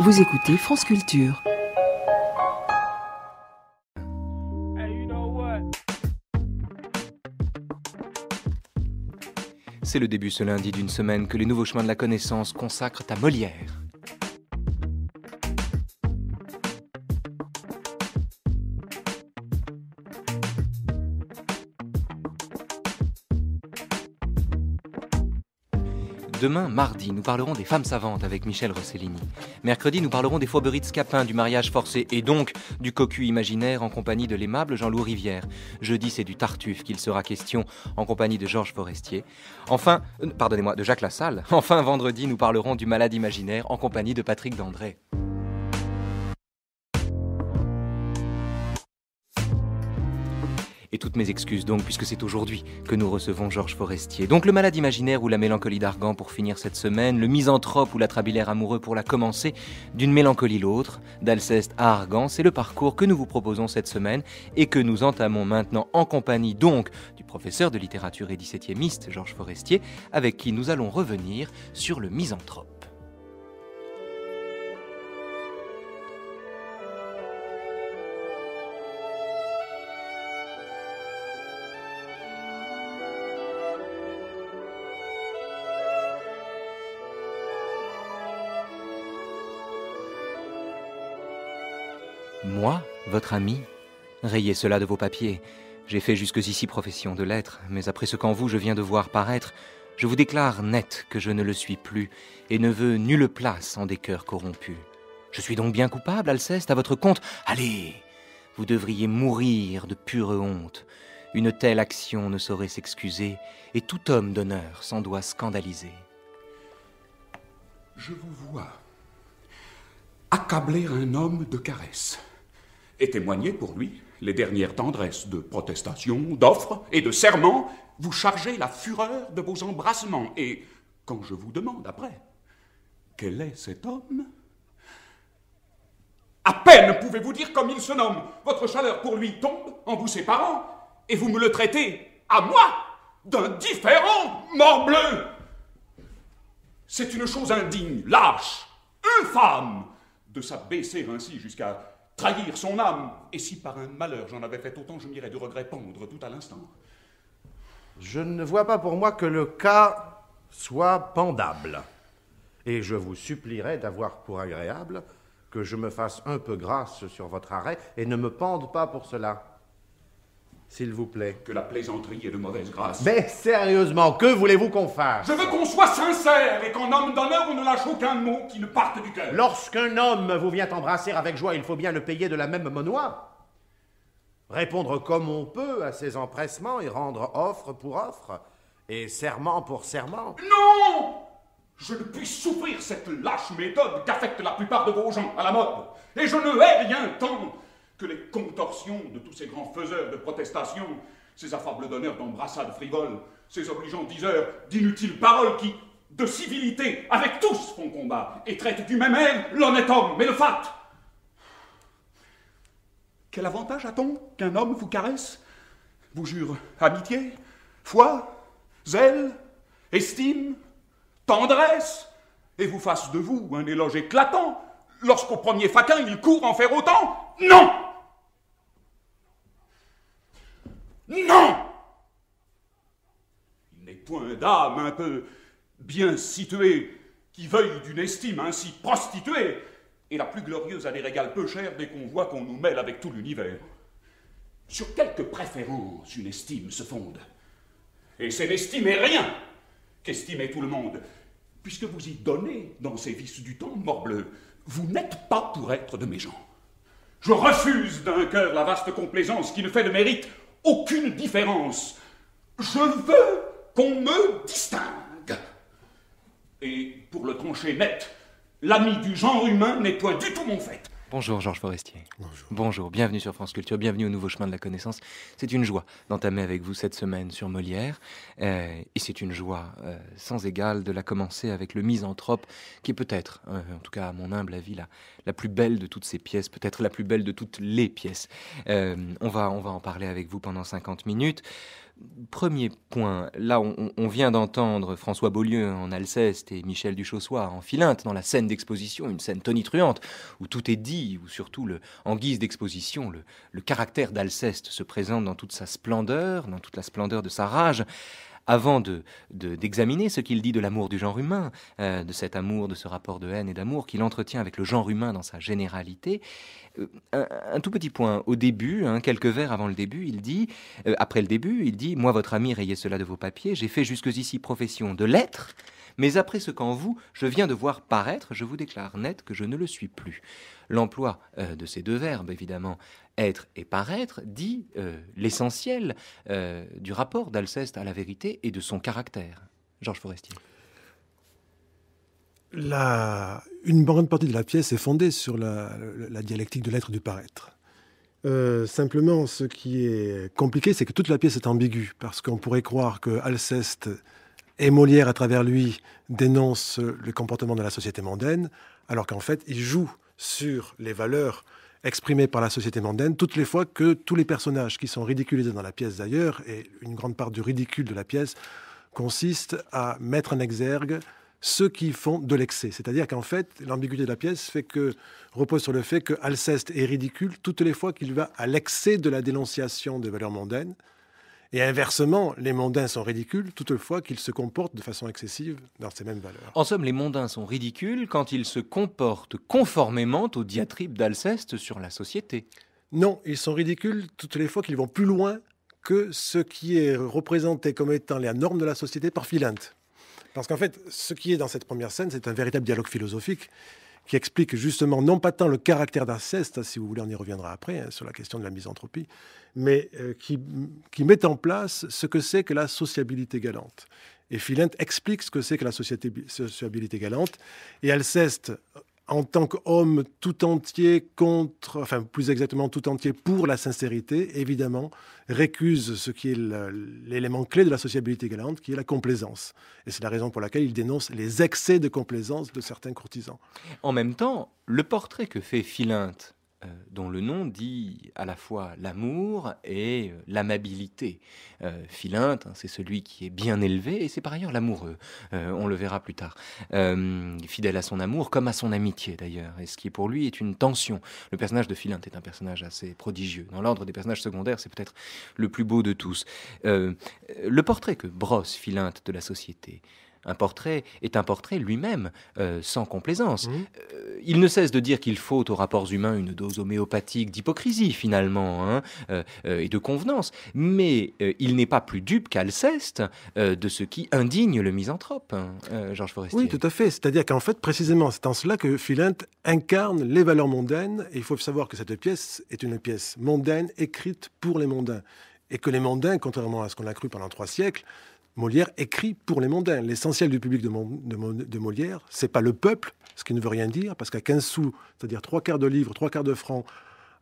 Vous écoutez France Culture. C'est le début ce lundi d'une semaine que les nouveaux chemins de la connaissance consacrent à Molière. Demain, mardi, nous parlerons des femmes savantes avec Michel Rossellini. Mercredi, nous parlerons des fourberies de Scapin, du mariage forcé et donc du cocu imaginaire en compagnie de l'aimable Jean-Loup Rivière. Jeudi, c'est du Tartuffe qu'il sera question en compagnie de Georges Forestier. Enfin, de Jacques Lassalle. Enfin, vendredi, nous parlerons du malade imaginaire en compagnie de Patrick Dandré. Et toutes mes excuses donc, puisque c'est aujourd'hui que nous recevons Georges Forestier. Donc le malade imaginaire ou la mélancolie d'Argan pour finir cette semaine, le misanthrope ou l'atrabilaire amoureux pour la commencer, d'une mélancolie l'autre, d'Alceste à Argan, c'est le parcours que nous vous proposons cette semaine et que nous entamons maintenant en compagnie donc du professeur de littérature et XVIIe-iste Georges Forestier, avec qui nous allons revenir sur le misanthrope. Moi, votre ami? Rayez cela de vos papiers. J'ai fait jusqu'ici profession de l'être, mais après ce qu'en vous je viens de voir paraître, je vous déclare net que je ne le suis plus et ne veux nulle place en des cœurs corrompus. Je suis donc bien coupable, Alceste, à votre compte? Allez, vous devriez mourir de pure honte. Une telle action ne saurait s'excuser, et tout homme d'honneur s'en doit scandaliser. Je vous vois accabler un homme de caresses et témoigner pour lui les dernières tendresses de protestations, d'offres et de serments. Vous chargez la fureur de vos embrassements. Et quand je vous demande après, quel est cet homme? À peine pouvez-vous dire comme il se nomme. Votre chaleur pour lui tombe en vous séparant, et vous me le traitez, à moi, d'indifférent, morbleu. C'est une chose indigne, lâche, infâme, de s'abaisser ainsi jusqu'à trahir son âme. Et si par un malheur j'en avais fait autant, je m'irais de regret pendre tout à l'instant. Je ne vois pas pour moi que le cas soit pendable. Et je vous supplierai d'avoir pour agréable que je me fasse un peu grâce sur votre arrêt et ne me pende pas pour cela. S'il vous plaît. Que la plaisanterie est de mauvaise grâce. Mais sérieusement, que voulez-vous qu'on fasse? Je veux qu'on soit sincère et qu'en homme d'honneur, on ne lâche aucun mot qui ne parte du cœur. Lorsqu'un homme vous vient embrasser avec joie, il faut bien le payer de la même monnoie. Répondre comme on peut à ses empressements et rendre offre pour offre et serment pour serment. Non! Je ne puis souffrir cette lâche méthode qu'affectent la plupart de vos gens à la mode. Et je ne hais rien tant que les contorsions de tous ces grands faiseurs de protestations, ces affables donneurs d'embrassades frivoles, ces obligeants diseurs d'inutiles paroles qui, de civilité, avec tous font combat et traitent du même air l'honnête homme et le fat. Quel avantage a-t-on qu'un homme vous caresse, vous jure amitié, foi, zèle, estime, tendresse, et vous fasse de vous un éloge éclatant, lorsqu'au premier faquin il court en faire autant? Non! Non! Il n'est point d'âme un peu bien située qui veuille d'une estime ainsi prostituée, et la plus glorieuse a des régals peu chers dès qu'on voit qu'on nous mêle avec tout l'univers. Sur quelque préférence une estime se fonde. Et c'est n'estimer rien qu'estimer tout le monde, puisque vous y donnez dans ces vices du temps, morbleu. Vous n'êtes pas pour être de mes gens. Je refuse d'un cœur la vaste complaisance qui ne fait de mérite aucune différence. Je veux qu'on me distingue. Et pour le trancher net, l'ami du genre humain n'est point du tout mon fait. Bonjour Georges Forestier. Bonjour. Bonjour, bienvenue sur France Culture, bienvenue au nouveau chemin de la connaissance. C'est une joie d'entamer avec vous cette semaine sur Molière. Et c'est une joie sans égale de la commencer avec le Misanthrope, qui est peut-être, en tout cas à mon humble avis, la plus belle de toutes ces pièces, peut-être la plus belle de toutes les pièces. On va en parler avec vous pendant 50 minutes. Premier point, là on vient d'entendre François Beaulieu en Alceste et Michel Duchossois en Philinte dans la scène d'exposition, une scène tonitruante où tout est dit, où surtout en guise d'exposition, le caractère d'Alceste se présente dans toute sa splendeur, dans toute la splendeur de sa rage. Avant d'examiner ce qu'il dit de l'amour du genre humain, de cet amour, de ce rapport de haine et d'amour qu'il entretient avec le genre humain dans sa généralité, un tout petit point. Au début, quelques vers avant le début, il dit, après le début, il dit « Moi, votre ami, rayez cela de vos papiers, j'ai fait jusqu'ici profession de l'être, mais après ce qu'en vous, je viens de voir paraître, je vous déclare net que je ne le suis plus. » L'emploi de ces deux verbes, évidemment, être et paraître, dit l'essentiel du rapport d'Alceste à la vérité et de son caractère. Georges Forestier. Une grande partie de la pièce est fondée sur la dialectique de l'être et du paraître. Simplement, ce qui est compliqué, c'est que toute la pièce est ambiguë, parce qu'on pourrait croire que Alceste et Molière, à travers lui, dénoncent le comportement de la société mondaine, alors qu'en fait, il joue sur les valeurs exprimées par la société mondaine toutes les fois que tous les personnages qui sont ridiculisés dans la pièce d'ailleurs, et une grande part du ridicule de la pièce, consiste à mettre en exergue ceux qui font de l'excès. C'est-à-dire qu'en fait, l'ambiguïté de la pièce repose sur le fait que Alceste est ridicule toutes les fois qu'il va à l'excès de la dénonciation des valeurs mondaines. Et inversement, les mondains sont ridicules toutes les fois qu'ils se comportent de façon excessive dans ces mêmes valeurs. En somme, les mondains sont ridicules quand ils se comportent conformément aux diatribes d'Alceste sur la société. Non, ils sont ridicules toutes les fois qu'ils vont plus loin que ce qui est représenté comme étant les normes de la société par Philinte. Parce qu'en fait, ce qui est dans cette première scène, c'est un véritable dialogue philosophique qui explique justement, non pas tant le caractère d'Alceste, si vous voulez, on y reviendra après, sur la question de la misanthropie, mais qui met en place ce que c'est que la sociabilité galante. Et Philinte explique ce que c'est que la sociabilité galante. Et Alceste, en tant qu'homme tout entier plus exactement tout entier pour la sincérité, évidemment, récuse ce qui est l'élément clé de la sociabilité galante, qui est la complaisance. Et c'est la raison pour laquelle il dénonce les excès de complaisance de certains courtisans. En même temps, le portrait que fait Philinte, dont le nom dit à la fois l'amour et l'amabilité. Philinte, c'est celui qui est bien élevé et c'est par ailleurs l'amoureux. On le verra plus tard. Fidèle à son amour comme à son amitié d'ailleurs. Et ce qui pour lui est une tension. Le personnage de Philinte est un personnage assez prodigieux. Dans l'ordre des personnages secondaires, c'est peut-être le plus beau de tous. Le portrait que brosse Philinte de la société, un portrait est un portrait lui-même, sans complaisance. Il ne cesse de dire qu'il faut aux rapports humains une dose homéopathique d'hypocrisie, finalement, et de convenance. Mais il n'est pas plus dupe qu'Alceste de ce qui indigne le misanthrope, Georges Forestier. Oui, tout à fait. C'est-à-dire qu'en fait, précisément, c'est en cela que Philinte incarne les valeurs mondaines. Et il faut savoir que cette pièce est une pièce mondaine écrite pour les mondains. Et que les mondains, contrairement à ce qu'on a cru pendant 3 siècles, Molière écrit pour les mondains. L'essentiel du public de Molière, c'est pas le peuple, ce qui ne veut rien dire, parce qu'à 15 sous, c'est-à-dire 3/4 de livre, 3/4 de franc,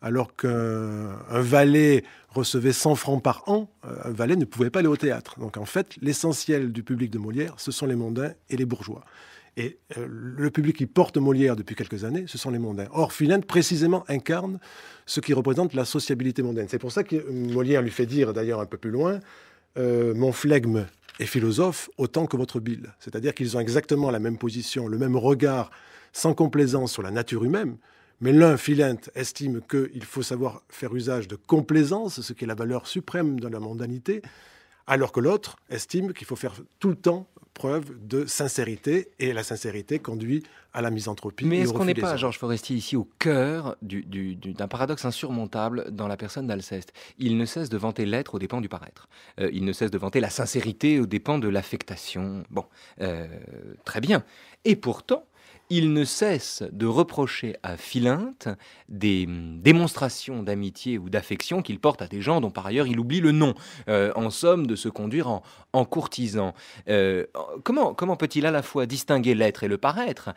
alors qu'un valet recevait 100 francs par an, un valet ne pouvait pas aller au théâtre. Donc en fait, l'essentiel du public de Molière, ce sont les mondains et les bourgeois. Et le public qui porte Molière depuis quelques années, ce sont les mondains. Or, Philinte, précisément, incarne ce qui représente la sociabilité mondaine. C'est pour ça que Molière lui fait dire, d'ailleurs un peu plus loin, mon flegme est philosophe autant que votre bile. C'est-à-dire qu'ils ont exactement la même position, le même regard, sans complaisance sur la nature humaine. Mais l'un, Philinte, estime qu'il faut savoir faire usage de complaisance, ce qui est la valeur suprême de la mondanité, alors que l'autre estime qu'il faut faire tout le temps preuve de sincérité, et la sincérité conduit à la misanthropie. Mais est-ce qu'on n'est pas, Georges Forestier, ici au cœur d'un paradoxe insurmontable dans la personne d'Alceste? Il ne cesse de vanter l'être aux dépens du paraître. Il ne cesse de vanter la sincérité aux dépens de l'affectation. Bon, très bien. Et pourtant, il ne cesse de reprocher à Philinte des démonstrations d'amitié ou d'affection qu'il porte à des gens dont par ailleurs il oublie le nom. En somme, de se conduire en courtisan. Comment peut-il à la fois distinguer l'être et le paraître,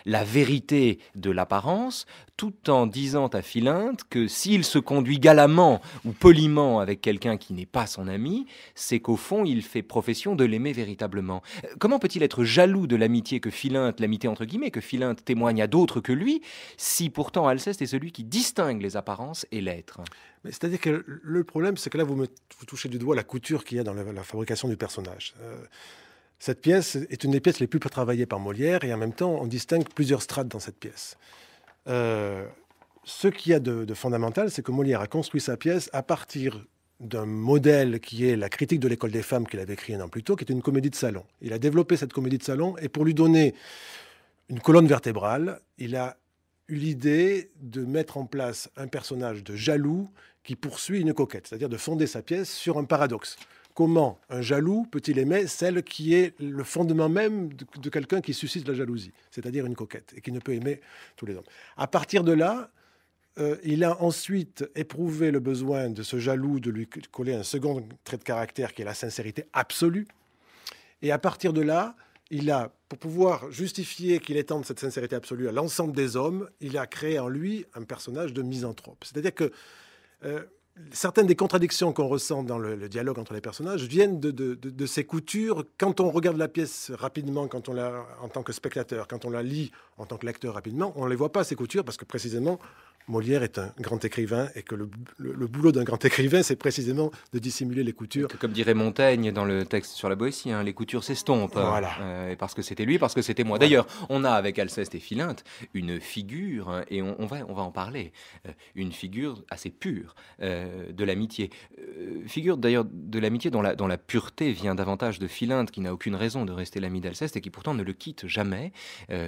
la vérité de l'apparence, tout en disant à Philinte que s'il se conduit galamment ou poliment avec quelqu'un qui n'est pas son ami, c'est qu'au fond il fait profession de l'aimer véritablement. Comment peut-il être jaloux de l'amitié que Philinte, l'amitié entre guillemets, et que Philinte témoigne à d'autres que lui, si pourtant Alceste est celui qui distingue les apparences et l'être? C'est-à-dire que le problème, c'est que là, vous touchez du doigt la couture qu'il y a dans la fabrication du personnage. Cette pièce est une des pièces les plus travaillées par Molière, et en même temps, on distingue plusieurs strates dans cette pièce. Ce qu'il y a de fondamental, c'est que Molière a construit sa pièce à partir d'un modèle qui est la critique de l'école des femmes qu'il avait écrit un an plus tôt, qui est une comédie de salon. Il a développé cette comédie de salon, et pour lui donner une colonne vertébrale, il a eu l'idée de mettre en place un personnage de jaloux qui poursuit une coquette, c'est-à-dire de fonder sa pièce sur un paradoxe. Comment un jaloux peut-il aimer celle qui est le fondement même de quelqu'un qui suscite la jalousie, c'est-à-dire une coquette, et qui ne peut aimer tous les hommes. À partir de là, il a ensuite éprouvé le besoin de ce jaloux de lui coller un second trait de caractère qui est la sincérité absolue. Et à partir de là, pour pouvoir justifier qu'il étende cette sincérité absolue à l'ensemble des hommes, il a créé en lui un personnage de misanthrope. C'est-à-dire que certaines des contradictions qu'on ressent dans le dialogue entre les personnages viennent de ces coutures. Quand on regarde la pièce rapidement, quand on la, en tant que spectateur, quand on la lit en tant que lecteur rapidement, on ne les voit pas, ces coutures, parce que précisément, Molière est un grand écrivain, et que le boulot d'un grand écrivain, c'est précisément de dissimuler les coutures. Comme dirait Montaigne dans le texte sur la Boétie, les coutures s'estompent. Voilà. Parce que c'était lui, parce que c'était moi. Voilà. D'ailleurs, on a avec Alceste et Philinte une figure, et on va en parler, une figure assez pure de l'amitié. Figure d'ailleurs de l'amitié dont la pureté vient davantage de Philinte, qui n'a aucune raison de rester l'ami d'Alceste, et qui pourtant ne le quitte jamais,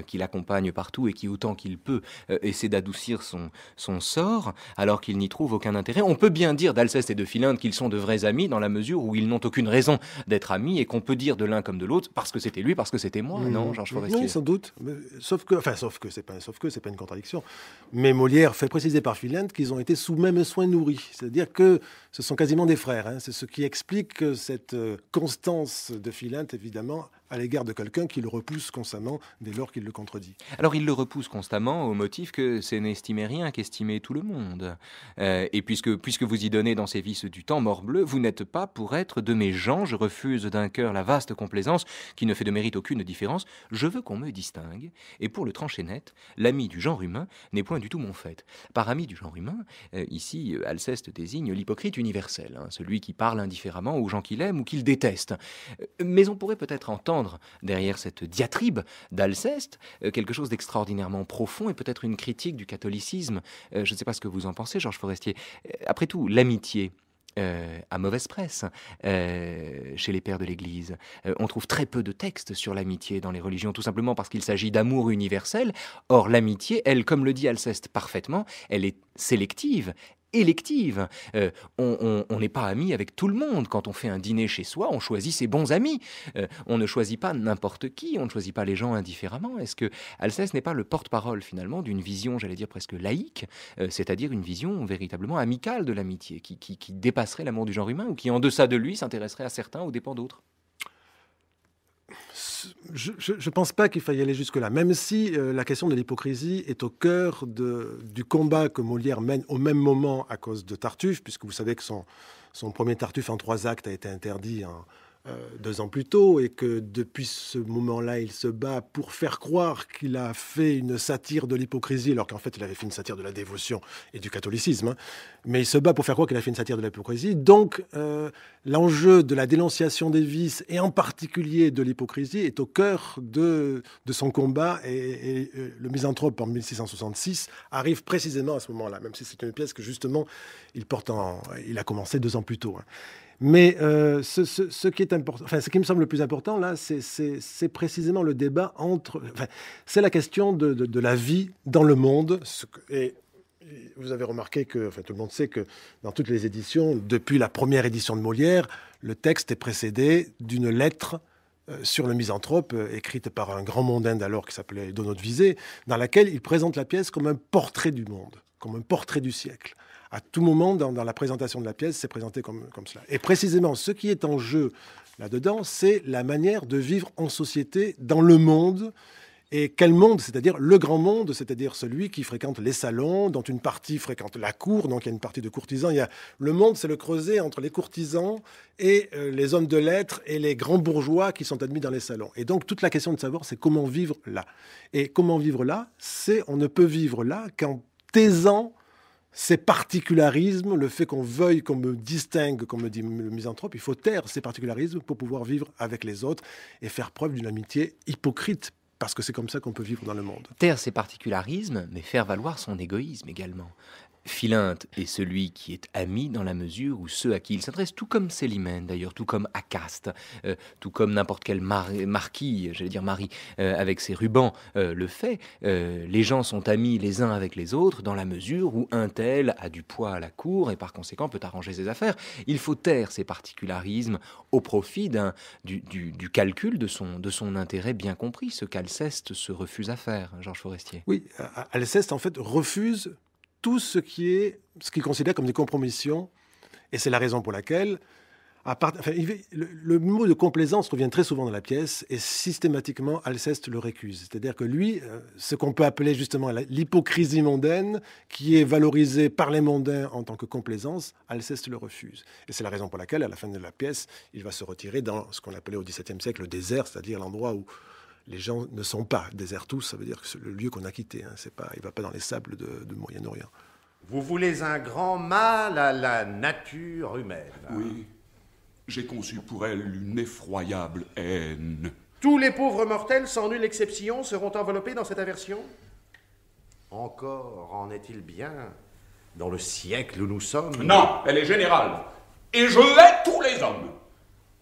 qui l'accompagne partout, et qui, autant qu'il peut, essaie d'adoucir son sort, alors qu'il n'y trouve aucun intérêt. On peut bien dire d'Alceste et de Philinte qu'ils sont de vrais amis, dans la mesure où ils n'ont aucune raison d'être amis, et qu'on peut dire de l'un comme de l'autre, parce que c'était lui, parce que c'était moi, non, Georges Forestier? Oui, sans doute. Sauf que c'est pas une contradiction. Mais Molière fait préciser par Philinte qu'ils ont été sous même soin nourris. C'est-à-dire que ce sont quasiment des frères. C'est ce qui explique cette constance de Philinte, évidemment, à l'égard de quelqu'un qui le repousse constamment dès lors qu'il le contredit. Alors il le repousse constamment au motif que c'est n'estimer rien qu'estimer tout le monde. Et puisque vous y donnez dans ces vices du temps, morbleu, vous n'êtes pas pour être de mes gens, je refuse d'un cœur la vaste complaisance qui ne fait de mérite aucune différence, je veux qu'on me distingue, et pour le trancher net, l'ami du genre humain n'est point du tout mon fait. Par ami du genre humain, ici Alceste désigne l'hypocrite universel, celui qui parle indifféremment aux gens qu'il aime ou qu'il déteste. Mais on pourrait peut-être entendre derrière cette diatribe d'Alceste quelque chose d'extraordinairement profond, et peut-être une critique du catholicisme. Je ne sais pas ce que vous en pensez, Georges Forestier. Après tout, l'amitié à mauvaise presse chez les pères de l'Église. On trouve très peu de textes sur l'amitié dans les religions, tout simplement parce qu'il s'agit d'amour universel. Or, l'amitié, elle, comme le dit Alceste parfaitement, elle est sélective, élective. On n'est pas ami avec tout le monde. Quand on fait un dîner chez soi, on choisit ses bons amis. On ne choisit pas n'importe qui, on ne choisit pas les gens indifféremment. Est-ce que Alceste n'est pas le porte-parole finalement d'une vision, j'allais dire presque laïque, c'est-à-dire une vision véritablement amicale de l'amitié, qui dépasserait l'amour du genre humain, ou qui en deçà de lui s'intéresserait à certains aux dépens d'autres? Je ne pense pas qu'il faille aller jusque-là, même si la question de l'hypocrisie est au cœur du combat que Molière mène au même moment à cause de Tartuffe, puisque vous savez que son premier Tartuffe en 3 actes a été interdit 2 ans plus tôt, et que depuis ce moment-là, il se bat pour faire croire qu'il a fait une satire de l'hypocrisie, alors qu'en fait, il avait fait une satire de la dévotion et du catholicisme. Mais il se bat pour faire croire qu'il a fait une satire de l'hypocrisie. Donc, l'enjeu de la dénonciation des vices, et en particulier de l'hypocrisie, est au cœur de son combat. Et le Misanthrope, en 1666, arrive précisément à ce moment-là, même si c'est une pièce que, justement, il a commencé 2 ans plus tôt. Mais ce qui me semble le plus important, là, c'est précisément le débat c'est la question de la vie dans le monde. Et vous avez remarqué que, tout le monde sait que dans toutes les éditions, depuis la première édition de Molière, le texte est précédé d'une lettre sur le Misanthrope, écrite par un grand mondain d'alors qui s'appelait Donat de Visé, dans laquelle il présente la pièce comme un portrait du monde, comme un portrait du siècle. À tout moment, dans la présentation de la pièce, c'est présenté comme cela. Et précisément, ce qui est en jeu là-dedans, c'est la manière de vivre en société dans le monde, Et quel monde? C'est-à-dire le grand monde, c'est-à-dire celui qui fréquente les salons, dont une partie fréquente la cour, donc il y a une partie de courtisans. Le monde, c'est le creuset entre les courtisans et les hommes de lettres et les grands bourgeois qui sont admis dans les salons. Et donc toute la question de savoir, c'est comment vivre là. Et comment vivre là, on ne peut vivre là qu'en taisant ces particularismes, le fait qu'on veuille qu'on me distingue, comme me dit le misanthrope, il faut taire ces particularismes pour pouvoir vivre avec les autres et faire preuve d'une amitié hypocrite. Parce que c'est comme ça qu'on peut vivre dans le monde. Taire ses particularismes, mais faire valoir son égoïsme également. Philinte est celui qui est ami dans la mesure où ceux à qui il s'adresse, tout comme Célimène d'ailleurs, tout comme Acaste, tout comme n'importe quel marquis, j'allais dire Marie, avec ses rubans le fait, les gens sont amis les uns avec les autres dans la mesure où un tel a du poids à la cour et par conséquent peut arranger ses affaires. Il faut taire ces particularismes au profit du calcul de son intérêt bien compris, ce qu'Alceste se refuse à faire, Georges Forestier. Oui, Alceste en fait refuse tout ce qu'il considère comme des compromissions, et c'est la raison pour laquelle, le mot de complaisance revient très souvent dans la pièce, et systématiquement Alceste le récuse. C'est-à-dire que lui, ce qu'on peut appeler justement l'hypocrisie mondaine, qui est valorisée par les mondains en tant que complaisance, Alceste le refuse. Et c'est la raison pour laquelle, à la fin de la pièce, il va se retirer dans ce qu'on appelait au XVIIe siècle le désert, c'est-à-dire l'endroit où les gens ne sont pas désertus, ça veut dire que c'est le lieu qu'on a quitté. Hein, il ne va pas dans les sables de Moyen-Orient. Vous voulez un grand mal à la nature humaine. Oui, j'ai conçu pour elle une effroyable haine. Tous les pauvres mortels, sans nulle exception, seront enveloppés dans cette aversion? Encore en est-il bien dans le siècle où nous sommes? Non, elle est générale. Et je hais tous les hommes.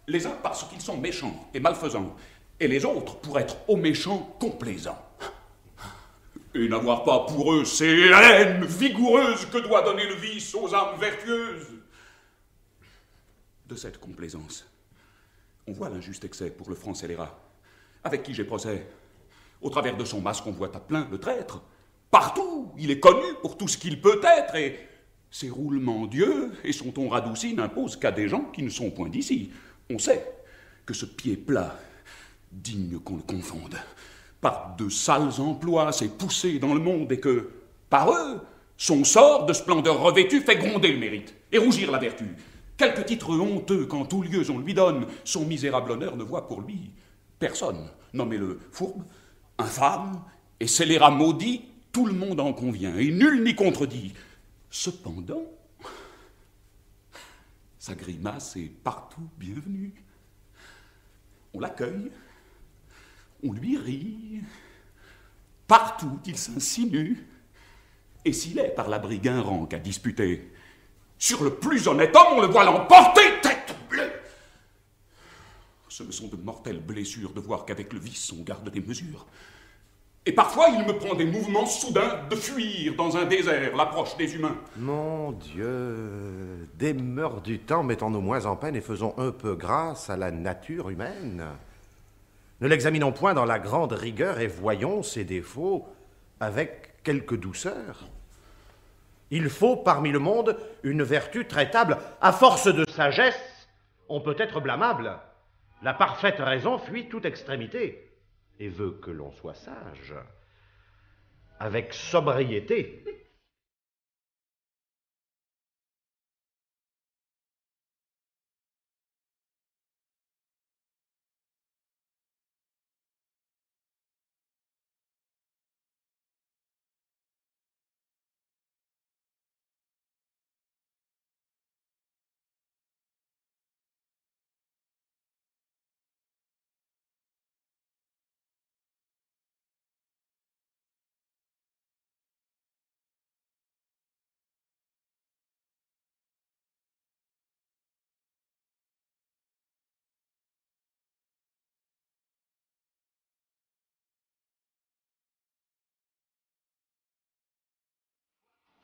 Les uns parce qu'ils sont méchants et malfaisants, et les autres pour être aux méchants complaisants. Et n'avoir pas pour eux ces haines vigoureuses que doit donner le vice aux âmes vertueuses. De cette complaisance, on voit l'injuste excès pour le franc scélérat, avec qui j'ai procès. Au travers de son masque, on voit à plein le traître. Partout, il est connu pour tout ce qu'il peut être, et ses roulements d'yeux et son ton radouci n'imposent qu'à des gens qui ne sont point d'ici. On sait que ce pied plat, digne qu'on le confonde, par de sales emplois s'est poussé dans le monde et que, par eux, son sort de splendeur revêtue fait gronder le mérite et rougir la vertu. Quelque titre honteux qu'en tous lieux on lui donne, son misérable honneur ne voit pour lui personne. Nommez-le fourbe, infâme et scélérat maudit, tout le monde en convient et nul n'y contredit. Cependant, sa grimace est partout bienvenue. On l'accueille, on lui rit, partout il s'insinue, et s'il est par la brigue un rang qu'à disputer, sur le plus honnête homme on le voit l'emporter, tête bleue. Ce ne sont de mortelles blessures de voir qu'avec le vice on garde des mesures. Et parfois il me prend des mouvements soudains de fuir dans un désert l'approche des humains. Mon Dieu, des mœurs du temps, mettons-nous moins en peine et faisons un peu grâce à la nature humaine. Ne l'examinons point dans la grande rigueur et voyons ses défauts avec quelque douceur. Il faut parmi le monde une vertu traitable. À force de sagesse, on peut être blâmable. La parfaite raison fuit toute extrémité et veut que l'on soit sage, avec sobriété.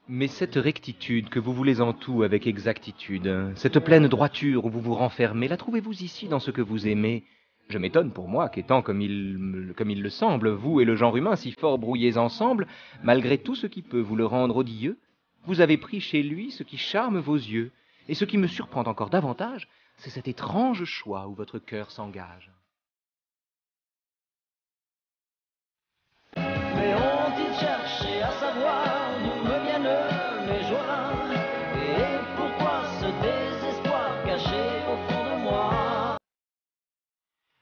Mais cette rectitude que vous voulez en tout avec exactitude, cette pleine droiture où vous vous renfermez, la trouvez-vous ici dans ce que vous aimez? Je m'étonne pour moi qu'étant comme il le semble, vous et le genre humain si fort brouillés ensemble, malgré tout ce qui peut vous le rendre odieux, vous avez pris chez lui ce qui charme vos yeux, et ce qui me surprend encore davantage, c'est cet étrange choix où votre cœur s'engage. chercher à savoir d'où me viennent mes joies et pourquoi ce désespoir caché au fond de moi.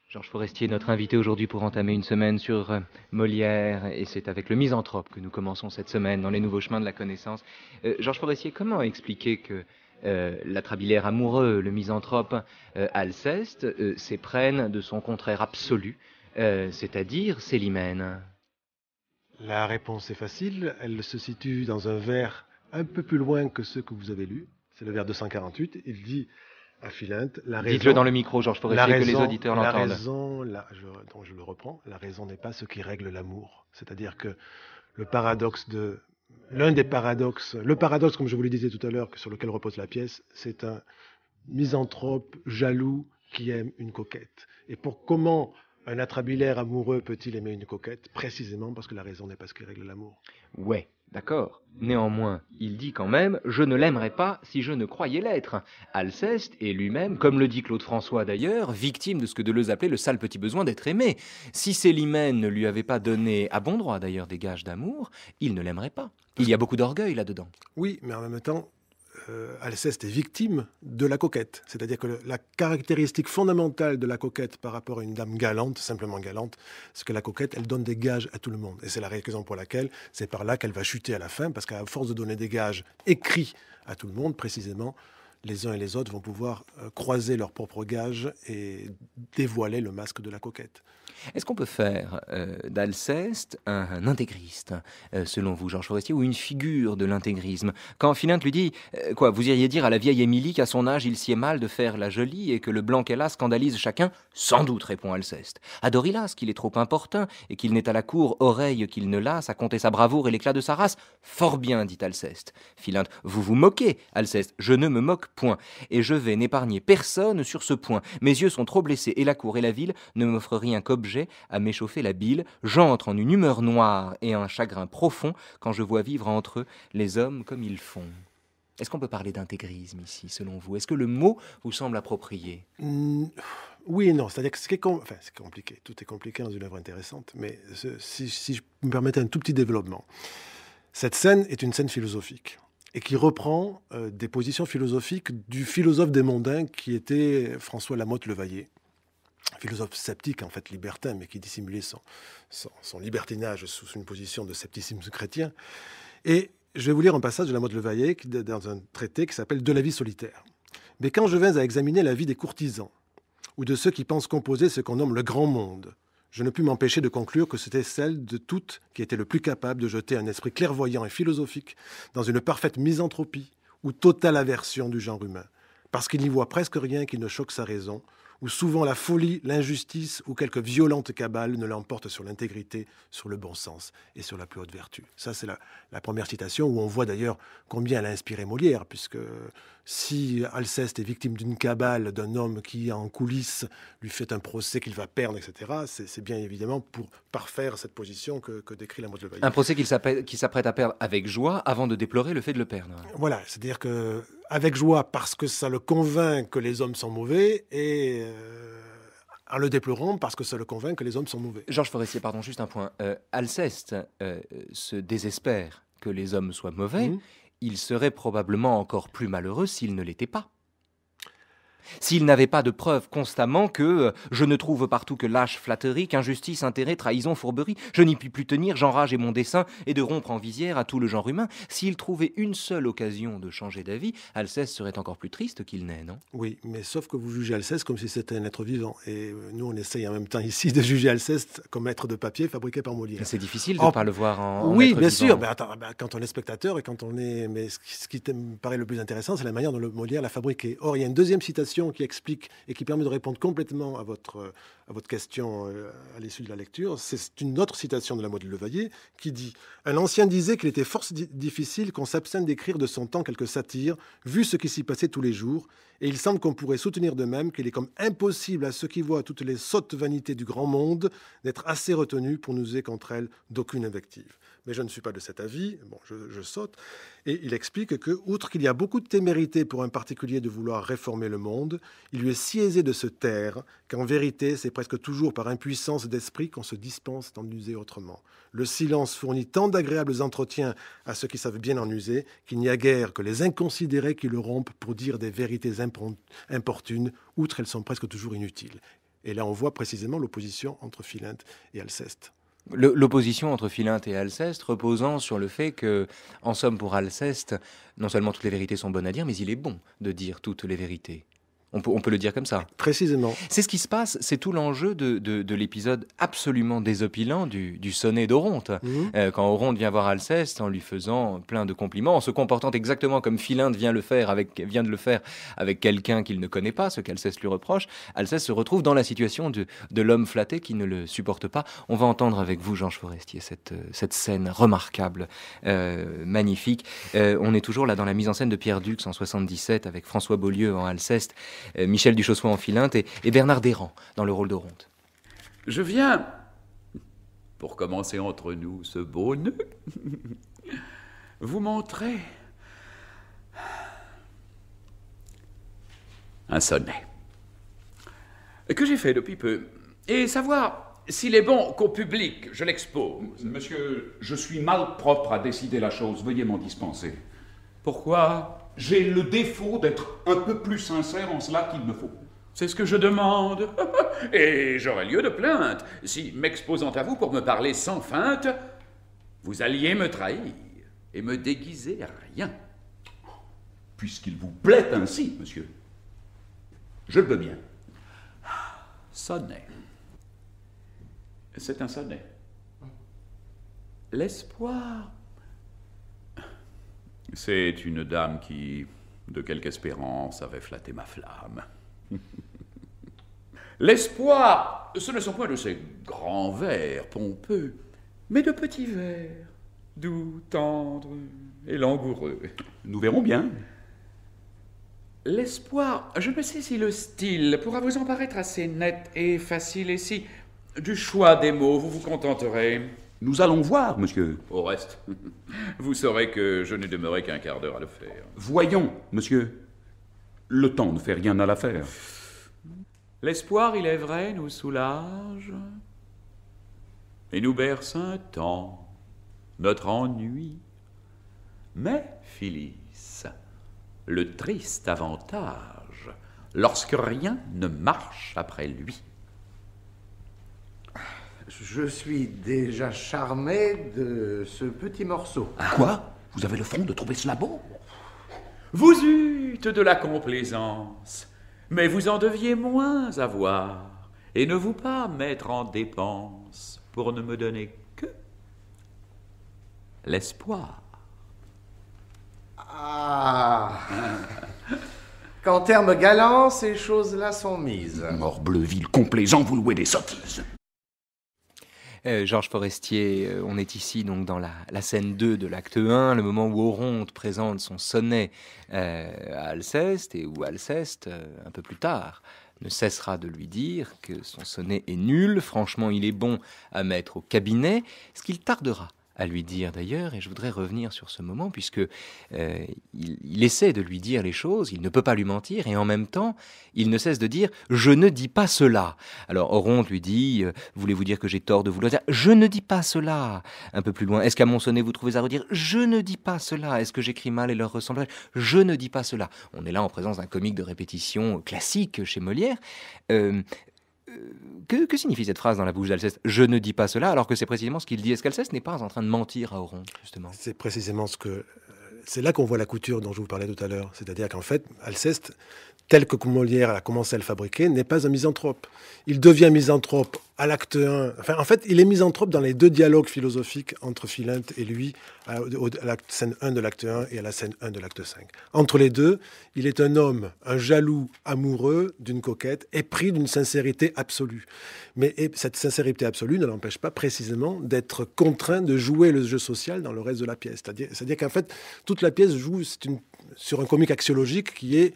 Georges Forestier, notre invité aujourd'hui pour entamer une semaine sur Molière, et c'est avec le Misanthrope que nous commençons cette semaine dans les nouveaux chemins de la connaissance. Georges Forestier, comment expliquer que l'atrabilaire amoureux, le misanthrope Alceste, s'éprenne de son contraire absolu, c'est-à-dire Célimène? La réponse est facile. Elle se situe dans un vers un peu plus loin que ceux que vous avez lus. C'est le vers 248. Il dit à Philinte, la raison... Dites-le dans le micro, Georges Forestier, que les auditeurs l'entendent. Donc je le reprends. La raison n'est pas ce qui règle l'amour. C'est-à-dire que le paradoxe, comme je vous le disais tout à l'heure, sur lequel repose la pièce, c'est un misanthrope jaloux qui aime une coquette. Et comment un atrabilaire amoureux peut-il aimer une coquette? Précisément parce que la raison n'est pas ce qui règle l'amour. Ouais, d'accord. Néanmoins, il dit quand même « Je ne l'aimerais pas si je ne croyais l'être ». Alceste est lui-même, comme le dit Claude François d'ailleurs, victime de ce que Deleuze appelait le sale petit besoin d'être aimé. Si Célimène ne lui avait pas donné, à bon droit d'ailleurs, des gages d'amour, il ne l'aimerait pas. Il y a beaucoup d'orgueil là-dedans. Oui, mais en même temps, Alceste est victime de la coquette. C'est-à-dire que la caractéristique fondamentale de la coquette par rapport à une dame galante, simplement galante, c'est que la coquette, elle donne des gages à tout le monde. Et c'est la raison pour laquelle c'est par là qu'elle va chuter à la fin, parce qu'à force de donner des gages écrits à tout le monde, précisément, les uns et les autres vont pouvoir croiser leurs propres gages et dévoiler le masque de la coquette. Est-ce qu'on peut faire d'Alceste un intégriste, selon vous, Georges Forestier, ou une figure de l'intégrisme? Quand Philinte lui dit « Quoi, vous iriez dire à la vieille Émilie qu'à son âge, il sied mal de faire la jolie et que le blanc qu'elle a scandalise chacun ?»« Sans doute, répond Alceste. À Dorylas, qu'il est trop importun et qu'il n'est à la cour oreille qu'il ne lasse à compter sa bravoure et l'éclat de sa race. »« Fort bien, dit Alceste. » Philinte, vous vous moquez, Alceste. Je ne me moque point. Et je vais n'épargner personne sur ce point. Mes yeux sont trop blessés et la cour et la ville ne m'offrent rien qu'objet à m'échauffer la bile. J'entre en une humeur noire et un chagrin profond quand je vois vivre entre eux les hommes comme ils font. Est-ce qu'on peut parler d'intégrisme ici, selon vous? Est-ce que le mot vous semble approprié? Oui et non. C'est-à-dire que c'est compliqué. Tout est compliqué dans une œuvre intéressante. Mais si je me permettais un tout petit développement. Cette scène est une scène philosophique et qui reprend des positions philosophiques du philosophe des mondains qui était François Lamotte-Levaillé. Philosophe sceptique, en fait libertin, mais qui dissimulait son libertinage sous une position de scepticisme chrétien. Et je vais vous lire un passage de Lamotte-Levaillé dans un traité qui s'appelle « De la vie solitaire ». Mais quand je vins à examiner la vie des courtisans, ou de ceux qui pensent composer ce qu'on nomme le grand monde, je ne pus m'empêcher de conclure que c'était celle de toutes qui était le plus capable de jeter un esprit clairvoyant et philosophique dans une parfaite misanthropie ou totale aversion du genre humain, parce qu'il n'y voit presque rien qui ne choque sa raison, où souvent la folie, l'injustice ou quelques violentes cabales ne l'emportent sur l'intégrité, sur le bon sens et sur la plus haute vertu. Ça, c'est la première citation où on voit d'ailleurs combien elle a inspiré Molière, puisque si Alceste est victime d'une cabale, d'un homme qui, en coulisses, lui fait un procès qu'il va perdre, etc., c'est bien évidemment pour parfaire cette position que décrit Lamotte-Levaillé. Un procès qu'il s'apprête à perdre avec joie avant de déplorer le fait de le perdre. Voilà, c'est-à-dire qu'avec joie parce que ça le convainc que les hommes sont mauvais et en le déplorant parce que ça le convainc que les hommes sont mauvais. Georges Forestier, pardon, juste un point. Alceste se désespère que les hommes soient mauvais. Il serait probablement encore plus malheureux s'il ne l'était pas. S'il n'avait pas de preuves constamment que je ne trouve partout que lâche flatterie, qu'injustice, intérêt, trahison, fourberie, je n'y puis plus tenir, j'enrage et mon dessein est de rompre en visière à tout le genre humain. S'il trouvait une seule occasion de changer d'avis, Alceste serait encore plus triste qu'il n'est, non? Oui, mais sauf que vous jugez Alceste comme si c'était un être vivant. Et nous, on essaye en même temps ici de juger Alceste comme être de papier fabriqué par Molière. C'est difficile de ne pas le voir en oui, être bien vivant. sûr. Mais attends, quand on est spectateur et quand on est... Mais ce qui me paraît le plus intéressant, c'est la manière dont Molière l'a fabriqué. Or, il y a une deuxième citation qui explique et qui permet de répondre complètement à votre question à l'issue de la lecture. C'est une autre citation de Lamotte-Levaillé qui dit « Un ancien disait qu'il était fort difficile qu'on s'abstienne d'écrire de son temps quelques satires, vu ce qui s'y passait tous les jours, et il semble qu'on pourrait soutenir de même qu'il est comme impossible à ceux qui voient toutes les sottes vanités du grand monde d'être assez retenus pour n'user contre elles d'aucune invective. » mais je ne suis pas de cet avis. Bon, je saute. Et il explique que, outre qu'il y a beaucoup de témérité pour un particulier de vouloir réformer le monde, il lui est si aisé de se taire qu'en vérité, c'est presque toujours par impuissance d'esprit qu'on se dispense d'en user autrement. Le silence fournit tant d'agréables entretiens à ceux qui savent bien en user qu'il n'y a guère que les inconsidérés qui le rompent pour dire des vérités importunes, outre elles sont presque toujours inutiles. Et là, on voit précisément l'opposition entre Philinte et Alceste. L'opposition entre Philinte et Alceste reposant sur le fait que, en somme, pour Alceste, non seulement toutes les vérités sont bonnes à dire, mais il est bon de dire toutes les vérités. On peut le dire comme ça. Précisément. C'est ce qui se passe, c'est tout l'enjeu de l'épisode absolument désopilant du sonnet d'Oronte. Quand Oronte vient voir Alceste en lui faisant plein de compliments, en se comportant exactement comme Philinte vient de le faire avec quelqu'un qu'il ne connaît pas, ce qu'Alceste lui reproche, Alceste se retrouve dans la situation de l'homme flatté qui ne le supporte pas. On va entendre avec vous, Georges Forestier, cette scène remarquable, magnifique. On est toujours là dans la mise en scène de Pierre Dux en 77 avec François Beaulieu en Alceste, Michel Duchossois en Philinte et Bernard Desrands dans le rôle d'Oronte. Je viens, pour commencer entre nous ce beau nœud, vous montrer un sonnet que j'ai fait depuis peu et savoir s'il est bon qu'au public je l'expose. Monsieur, je suis mal propre à décider la chose. Veuillez m'en dispenser. Pourquoi ? J'ai le défaut d'être un peu plus sincère en cela qu'il ne faut. C'est ce que je demande. Et j'aurais lieu de plainte si, m'exposant à vous pour me parler sans feinte, vous alliez me trahir et me déguiser à rien. Puisqu'il vous plaît ainsi, monsieur, je le veux bien. Sonnet. C'est un sonnet. L'espoir. C'est une dame qui, de quelque espérance, avait flatté ma flamme. L'espoir, ce ne sont point de ces grands vers pompeux, mais de petits vers, doux, tendres et langoureux. Nous verrons bien. L'espoir, je ne sais si le style pourra vous en paraître assez net et facile, et si, du choix des mots, vous vous contenterez. Nous allons voir, monsieur. Au reste, vous saurez que je n'ai demeuré qu'un quart d'heure à le faire. Voyons, monsieur. Le temps ne fait rien à l'affaire. L'espoir, il est vrai, nous soulage et nous berce un temps, notre ennui. Mais, Phyllis, le triste avantage, lorsque rien ne marche après lui. Je suis déjà charmé de ce petit morceau. Quoi? Vous avez le fond de trouver cela beau? Vous eûtes de la complaisance, mais vous en deviez moins avoir, et ne vous pas mettre en dépense pour ne me donner que l'espoir. Ah. Qu'en termes galants, ces choses-là sont mises. Morbleu, vil complaisant, vous louez des sottises. Georges Forestier, on est ici donc dans la scène 2 de l'acte 1, le moment où Oronte présente son sonnet à Alceste et où Alceste, un peu plus tard, ne cessera de lui dire que son sonnet est nul, franchement il est bon à mettre au cabinet, ce qu'il tardera à lui dire d'ailleurs, et je voudrais revenir sur ce moment, puisque il essaie de lui dire les choses, il ne peut pas lui mentir, et en même temps, il ne cesse de dire « je ne dis pas cela ». Alors Oronte lui dit « voulez-vous dire que j'ai tort de vouloir dire ?»« Je ne dis pas cela ». Un peu plus loin, « est-ce qu'à mon sonnet vous trouvez à redire ?»« Je ne dis pas cela ». « Est-ce que j'écris mal et leur ressemble ?»« Je ne dis pas cela ». On est là en présence d'un comique de répétition classique chez Molière. Que signifie cette phrase dans la bouche d'Alceste? Je ne dis pas cela, alors que c'est précisément ce qu'il dit. Est-ce qu'Alceste n'est pas en train de mentir à Oronte, justement? C'est précisément ce que... C'est là qu'on voit la couture dont je vous parlais tout à l'heure. C'est-à-dire qu'en fait, Alceste, tel que Molière a commencé à le fabriquer, n'est pas un misanthrope. Il devient misanthrope à l'acte 1. Enfin, en fait, il est misanthrope dans les deux dialogues philosophiques entre Philinte et lui, à la scène 1 de l'acte 1 et à la scène 1 de l'acte 5. Entre les deux, il est un homme, un jaloux amoureux d'une coquette, épris d'une sincérité absolue. Mais cette sincérité absolue ne l'empêche pas précisément d'être contraint de jouer le jeu social dans le reste de la pièce. C'est-à-dire qu'en fait, toute la pièce joue sur un comique axiologique qui est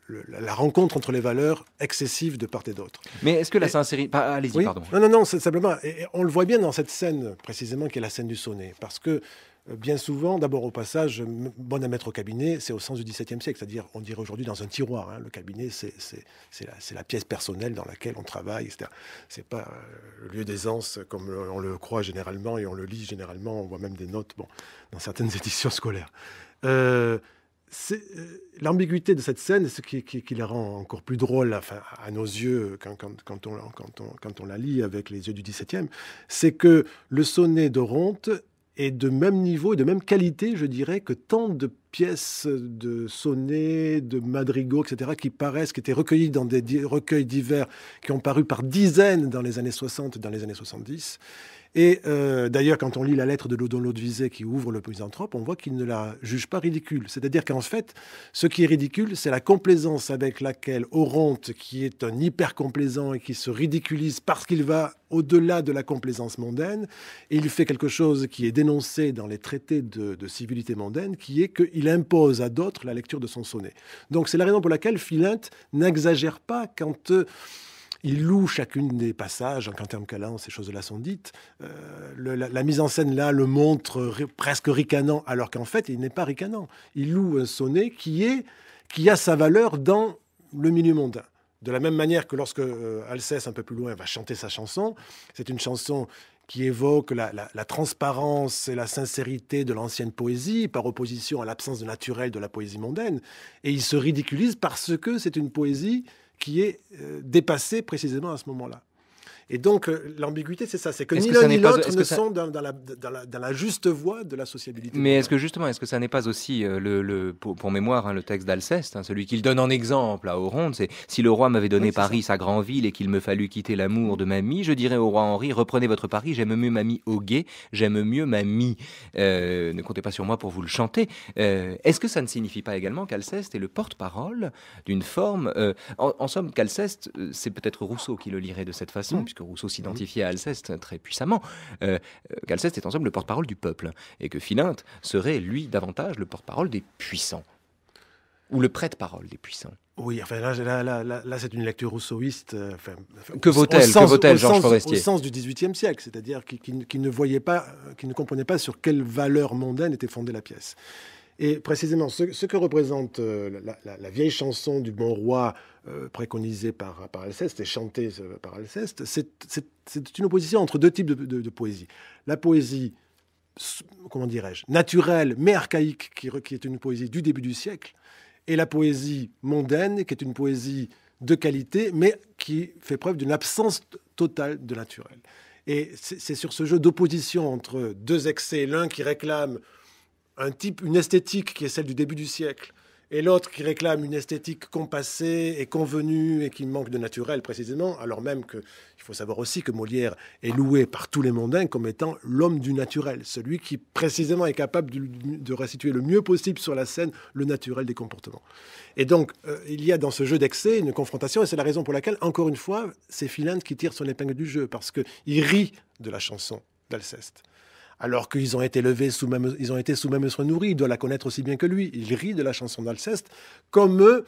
la rencontre entre les valeurs excessives de part et d'autre. Mais est-ce que la sincérité... Allez-y, Oui. pardon. Non, c'est simplement... Et on le voit bien dans cette scène, précisément, qui est la scène du sonnet. Parce que, bien souvent, d'abord au passage, bonne à mettre au cabinet, c'est au sens du XVIIe siècle. C'est-à-dire, on dirait aujourd'hui dans un tiroir. Hein. Le cabinet, c'est la pièce personnelle dans laquelle on travaille. C'est pas le lieu d'aisance comme on le croit généralement et on le lit généralement. On voit même des notes dans certaines éditions scolaires. L'ambiguïté de cette scène, ce qui la rend encore plus drôle à nos yeux quand on la lit avec les yeux du XVIIe, c'est que le sonnet d'Oronte est de même niveau et de même qualité, je dirais, que tant de pièces de sonnets, de madrigaux, etc., qui étaient recueillis dans des recueils divers qui ont paru par dizaines dans les années 60 et dans les années 70. Et d'ailleurs, quand on lit la lettre de Don Lodvisé qui ouvre le Misanthrope, on voit qu'il ne la juge pas ridicule. C'est-à-dire qu'en fait, ce qui est ridicule, c'est la complaisance avec laquelle Oronte, qui est un hyper-complaisant et qui se ridiculise parce qu'il va au-delà de la complaisance mondaine, et il fait quelque chose qui est dénoncé dans les traités de civilité mondaine, qui est qu'il impose à d'autres la lecture de son sonnet. Donc c'est la raison pour laquelle Philinte n'exagère pas quand... il loue chacune des passages, en quantum calant, ces choses-là sont dites. La mise en scène, là, le montre presque ricanant, alors qu'en fait, il n'est pas ricanant. Il loue un sonnet qui a sa valeur dans le milieu mondain. De la même manière que lorsque Alceste, un peu plus loin, va chanter sa chanson, c'est une chanson qui évoque la transparence et la sincérité de l'ancienne poésie, par opposition à l'absence de naturel de la poésie mondaine. Et il se ridiculise parce que c'est une poésie qui est dépassé précisément à ce moment-là. Et donc, l'ambiguïté, c'est ça. C'est que ni l'un ni l'autre ne sont dans la juste voie de la sociabilité. Mais est-ce que ça n'est pas aussi, pour mémoire, le texte d'Alceste, celui qu'il donne en exemple à Oronte, c'est « Si le roi m'avait donné Paris, sa grande ville, et qu'il me fallut quitter l'amour de ma mie, je dirais au roi Henri, reprenez votre Paris, j'aime mieux ma mie au guet, j'aime mieux ma mie. Ne comptez pas sur moi pour vous le chanter. » Est-ce que ça ne signifie pas également qu'Alceste est le porte-parole d'une forme... en somme, qu'Alceste, c'est peut-être Rousseau qui le lirait de cette façon, puisque Rousseau s'identifiait à Alceste très puissamment, qu'Alceste est en somme le porte-parole du peuple, et que Philinte serait, lui, davantage le porte-parole des puissants, ou le prête-parole des puissants. Oui, enfin là c'est une lecture rousseauiste. Que vaut-elle, Georges Forestier ? Au sens du XVIIIe siècle, c'est-à-dire qui ne voyait pas, qui ne comprenait pas sur quelle valeur mondaine était fondée la pièce. Et précisément, ce que représente la vieille chanson du bon roi préconisée par Alceste et chantée par Alceste, c'est une opposition entre deux types de poésie. La poésie, comment dirais-je, naturelle mais archaïque, qui est une poésie du début du siècle, et la poésie mondaine, qui est une poésie de qualité, mais qui fait preuve d'une absence totale de naturel. Et c'est sur ce jeu d'opposition entre deux excès, l'un qui réclame une esthétique qui est celle du début du siècle, et l'autre qui réclame une esthétique compassée et convenue et qui manque de naturel précisément, alors même qu'il faut savoir aussi que Molière est loué par tous les mondains comme étant l'homme du naturel, celui qui précisément est capable de restituer le mieux possible sur la scène le naturel des comportements. Et donc, il y a dans ce jeu d'excès une confrontation, et c'est la raison pour laquelle, encore une fois, c'est Philinte qui tire son épingle du jeu, parce qu'il rit de la chanson d'Alceste. Alors qu'ils ont été sous Maître nourris, il doit la connaître aussi bien que lui. Il rit de la chanson d'Alceste, comme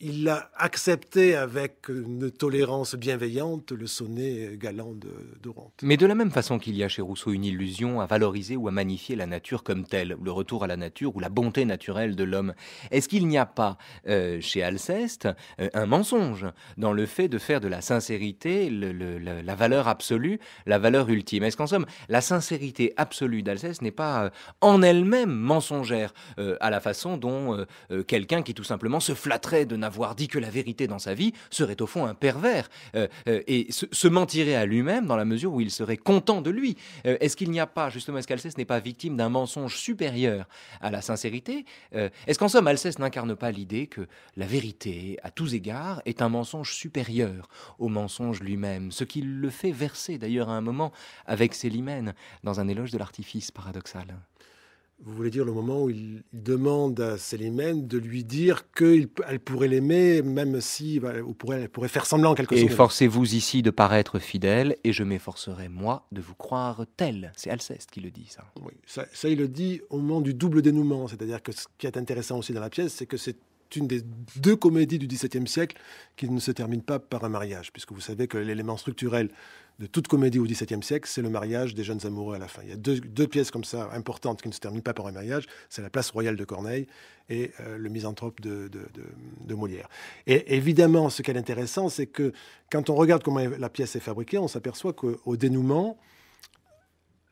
il a accepté avec une tolérance bienveillante le sonnet galant d'Oronte. Mais de la même façon qu'il y a chez Rousseau une illusion à valoriser ou à magnifier la nature comme telle, le retour à la nature ou la bonté naturelle de l'homme, est-ce qu'il n'y a pas chez Alceste un mensonge dans le fait de faire de la sincérité la valeur absolue, la valeur ultime? Est-ce qu'en somme, la sincérité absolue d'Alceste n'est pas en elle-même mensongère, à la façon dont quelqu'un qui tout simplement se flatterait de n'avoir dit que la vérité dans sa vie serait au fond un pervers et se mentirait à lui-même dans la mesure où il serait content de lui. Est-ce qu'il n'y a pas, justement, est-ce qu'Alceste n'est pas victime d'un mensonge supérieur à la sincérité? Est-ce qu'en somme, Alceste n'incarne pas l'idée que la vérité, à tous égards, est un mensonge supérieur au mensonge lui-même, ce qui le fait verser d'ailleurs à un moment avec Célimène dans un éloge de l'artifice paradoxal? Vous voulez dire le moment où il demande à Célimène de lui dire qu'elle pourrait l'aimer, même si elle pourrait faire semblant quelque chose. Efforcez-vous ici de paraître fidèle, et je m'efforcerai, moi, de vous croire tel. C'est Alceste qui le dit, ça. Oui, ça il le dit au moment du double dénouement. C'est-à-dire que ce qui est intéressant aussi dans la pièce, c'est que c'est une des 2 comédies du XVIIe siècle qui ne se termine pas par un mariage, puisque vous savez que l'élément structurel de toute comédie au XVIIe siècle, c'est le mariage des jeunes amoureux à la fin. Il y a deux pièces comme ça importantes qui ne se terminent pas par un mariage, c'est La Place Royale de Corneille et Le Misanthrope de Molière. Et évidemment, ce qui est intéressant, c'est que quand on regarde comment la pièce est fabriquée, on s'aperçoit qu'au dénouement,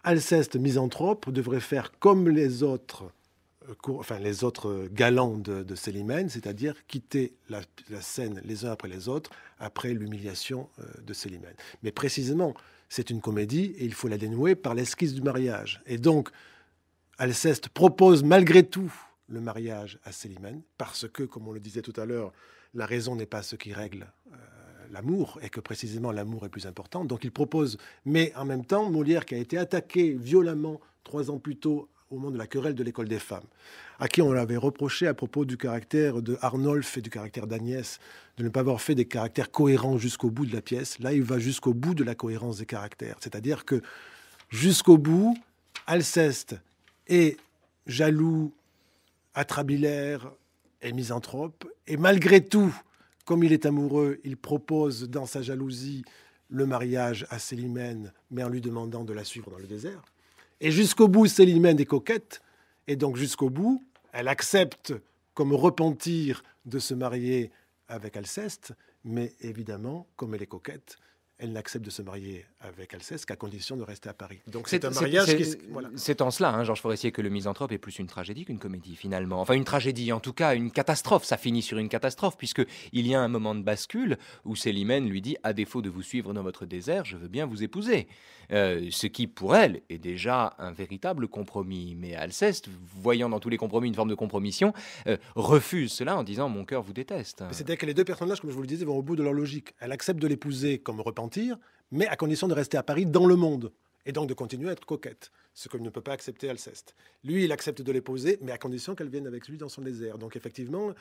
Alceste Misanthrope devrait faire comme les autres galants de Célimène, c'est-à-dire quitter la scène les uns après les autres, après l'humiliation de Célimène. Mais précisément, c'est une comédie et il faut la dénouer par l'esquisse du mariage. Et donc, Alceste propose malgré tout le mariage à Célimène, parce que, comme on le disait tout à l'heure, la raison n'est pas ce qui règle l'amour, et que précisément l'amour est plus important. Donc il propose, mais en même temps, Molière, qui a été attaqué violemment 3 ans plus tôt au moment de la querelle de l'école des femmes, à qui on l'avait reproché à propos du caractère de Arnolphe et du caractère d'Agnès, de ne pas avoir fait des caractères cohérents jusqu'au bout de la pièce. Là, il va jusqu'au bout de la cohérence des caractères. C'est-à-dire que jusqu'au bout, Alceste est jaloux, atrabilaire et misanthrope, et malgré tout, comme il est amoureux, il propose dans sa jalousie le mariage à Célimène, mais en lui demandant de la suivre dans le désert. Et jusqu'au bout, Célimène est coquette, et donc jusqu'au bout, elle accepte comme repentir de se marier avec Alceste, mais évidemment, comme elle est coquette, elle n'accepte de se marier avec Alceste qu'à condition de rester à Paris. Donc c'est un mariage qui... Voilà. C'est en cela, Georges Forestier, que Le Misanthrope est plus une tragédie qu'une comédie, finalement. Enfin, une tragédie, en tout cas, une catastrophe. Ça finit sur une catastrophe, puisqu'il y a un moment de bascule où Célimène lui dit « À défaut de vous suivre dans votre désert, je veux bien vous épouser ». Ce qui, pour elle, est déjà un véritable compromis. Mais Alceste, voyant dans tous les compromis une forme de compromission, refuse cela en disant « Mon cœur vous déteste ». C'est-à-dire que les 2 personnages, comme je vous le disais, vont au bout de leur logique. Elle accepte de l'épouser comme repentir, mais à condition de rester à Paris dans le monde, et donc de continuer à être coquette, ce que ne peut pas accepter Alceste. Lui, il accepte de l'épouser, mais à condition qu'elle vienne avec lui dans son désert. Donc effectivement,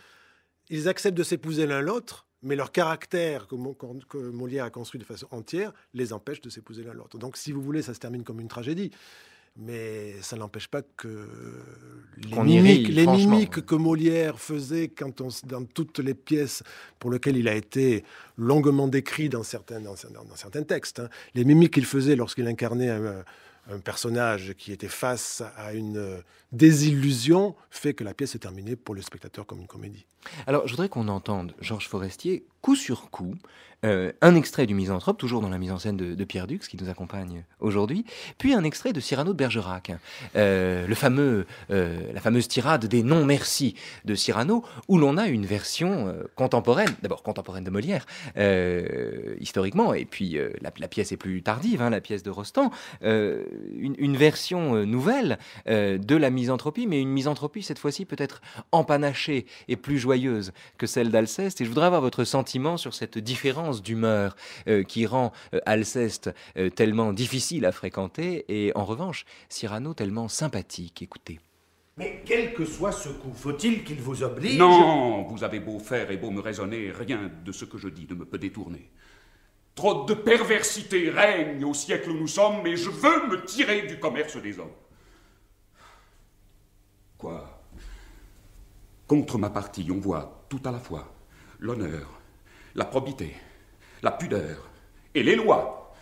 ils acceptent de s'épouser l'un l'autre, mais leur caractère que Molière a construit de façon entière les empêche de s'épouser l'un l'autre. Donc si vous voulez, ça se termine comme une tragédie. Mais ça n'empêche pas que les mimiques que Molière faisait dans toutes les pièces pour lesquelles il a été longuement décrit dans certains textes, les mimiques qu'il faisait lorsqu'il incarnait un personnage qui était face à une désillusion fait que la pièce est terminée pour le spectateur comme une comédie. Alors, je voudrais qu'on entende Georges Forestier, coup sur coup, un extrait du Misanthrope, toujours dans la mise en scène de Pierre Dux, qui nous accompagne aujourd'hui, puis un extrait de Cyrano de Bergerac, la fameuse tirade des non-merci de Cyrano, où l'on a une version contemporaine, d'abord contemporaine de Molière, historiquement, et puis la pièce est plus tardive, la pièce de Rostand, une version nouvelle de la misanthropie, mais une misanthropie cette fois-ci peut-être empanachée et plus joyeuse que celle d'Alceste. Et je voudrais avoir votre sentiment sur cette différence d'humeur qui rend Alceste tellement difficile à fréquenter et en revanche Cyrano tellement sympathique. Écoutez. Mais quel que soit ce coup, faut-il qu'il vous oblige? Non, vous avez beau faire et beau me raisonner, rien de ce que je dis ne me peut détourner. Trop de perversité règne au siècle où nous sommes, et je veux me tirer du commerce des hommes. Quoi? Contre ma partie, on voit tout à la fois l'honneur, la probité, la pudeur et les lois.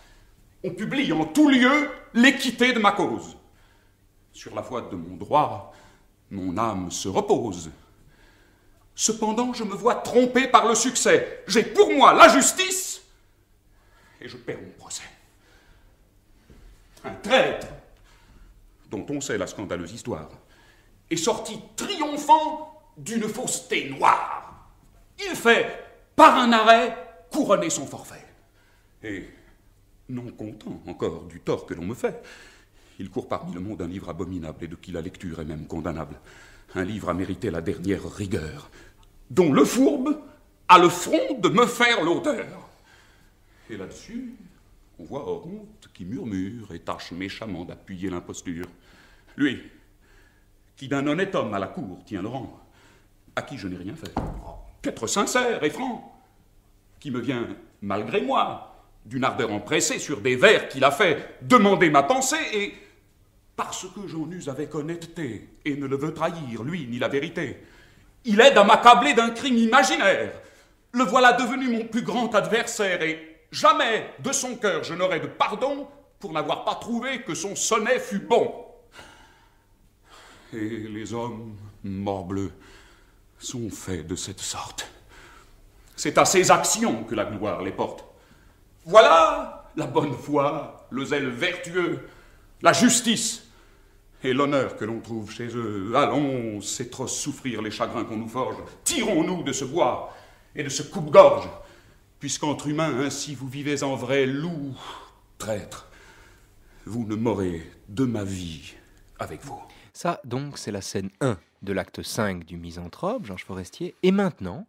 On publie en tout lieu l'équité de ma cause. Sur la foi de mon droit, mon âme se repose. Cependant, je me vois trompé par le succès. J'ai pour moi la justice et je perds mon procès. Un traître, dont on sait la scandaleuse histoire, est sorti triomphant d'une fausseté noire. Il fait, par un arrêt, couronner son forfait. Et, non content encore du tort que l'on me fait, il court parmi le monde un livre abominable et de qui la lecture est même condamnable. Un livre à mériter la dernière rigueur, dont le fourbe a le front de me faire l'auteur. Et là-dessus, on voit Oronte qui murmure et tâche méchamment d'appuyer l'imposture. Lui, qui d'un honnête homme à la cour tient le rang, à qui je n'ai rien fait, qu'être sincère et franc, qui me vient, malgré moi, d'une ardeur empressée sur des vers qu'il a fait demander ma pensée, et parce que j'en use avec honnêteté, et ne le veux trahir, lui, ni la vérité, Il aide à m'accabler d'un crime imaginaire. Le voilà devenu mon plus grand adversaire et jamais de son cœur je n'aurai de pardon pour n'avoir pas trouvé que son sonnet fut bon. Et les hommes, morbleu, sont faits de cette sorte. C'est à ses actions que la gloire les porte. Voilà la bonne foi, le zèle vertueux, la justice et l'honneur que l'on trouve chez eux. Allons, c'est trop souffrir les chagrins qu'on nous forge. Tirons-nous de ce bois et de ce coupe-gorge, puisqu'entre humains ainsi vous vivez en vrai loup, traître. Vous ne m'aurez de ma vie avec vous. Ça, donc, c'est la scène 1 de l'acte 5 du Misanthrope, Georges Forestier. Et maintenant,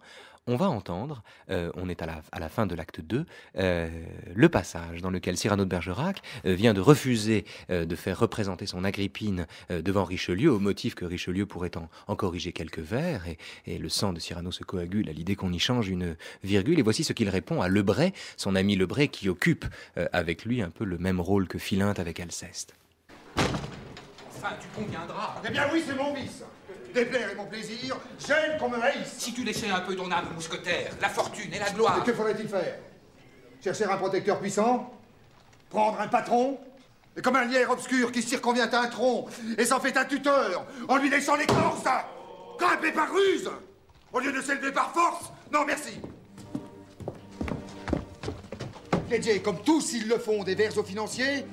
on va entendre, on est à la fin de l'acte 2, le passage dans lequel Cyrano de Bergerac vient de refuser de faire représenter son Agrippine devant Richelieu, au motif que Richelieu pourrait en corriger quelques vers, et le sang de Cyrano se coagule à l'idée qu'on y change une virgule. Et voici ce qu'il répond à Lebray, son ami Lebray, qui occupe avec lui un peu le même rôle que Philinte avec Alceste. Enfin, tu conviendras. Eh bien oui, c'est mon vice. Déplaire est mon plaisir, j'aime qu'on me haïsse. Si tu laissais un peu ton âme mousquetaire, la fortune et la gloire. Et que faudrait-il faire? Chercher un protecteur puissant? Prendre un patron? Et comme un lierre obscur qui circonvient un tronc et s'en fait un tuteur en lui laissant l'écorce? Grimper par ruse au lieu de s'élever par force? Non, merci. Dédier, comme tous ils le font, des vers aux financiers,